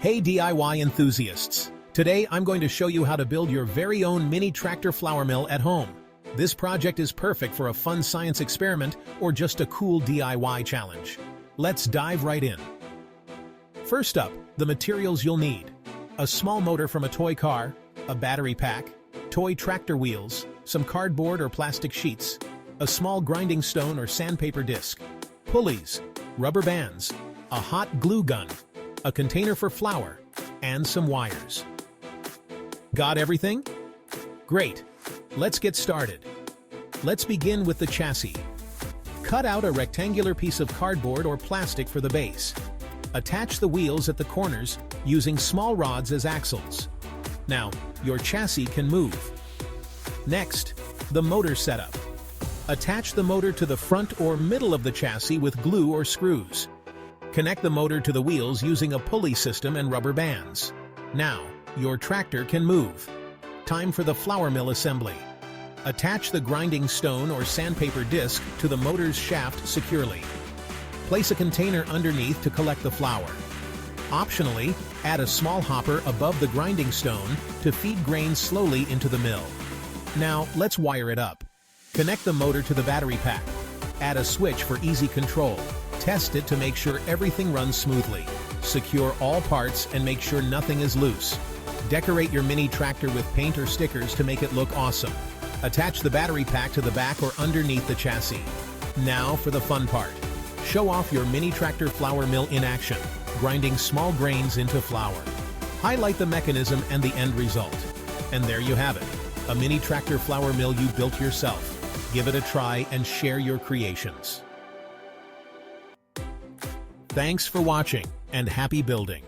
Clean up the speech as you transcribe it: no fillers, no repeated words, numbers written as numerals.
Hey DIY enthusiasts! Today I'm going to show you how to build your very own mini tractor flour mill at home. This project is perfect for a fun science experiment or just a cool DIY challenge. Let's dive right in. First up, the materials you'll need. A small motor from a toy car, a battery pack, toy tractor wheels, some cardboard or plastic sheets, a small grinding stone or sandpaper disc, pulleys, rubber bands, a hot glue gun, a container for flour, and some wires. Got everything? Great! Let's get started. Let's begin with the chassis. Cut out a rectangular piece of cardboard or plastic for the base. Attach the wheels at the corners using small rods as axles. Now, your chassis can move. Next, the motor setup. Attach the motor to the front or middle of the chassis with glue or screws. Connect the motor to the wheels using a pulley system and rubber bands. Now, your tractor can move. Time for the flour mill assembly. Attach the grinding stone or sandpaper disc to the motor's shaft securely. Place a container underneath to collect the flour. Optionally, add a small hopper above the grinding stone to feed grains slowly into the mill. Now, let's wire it up. Connect the motor to the battery pack. Add a switch for easy control. Test it to make sure everything runs smoothly. Secure all parts and make sure nothing is loose. Decorate your mini tractor with paint or stickers to make it look awesome. Attach the battery pack to the back or underneath the chassis. Now for the fun part. Show off your mini tractor flour mill in action, grinding small grains into flour. Highlight the mechanism and the end result. And there you have it, a mini tractor flour mill you built yourself. Give it a try and share your creations. Thanks for watching and happy building!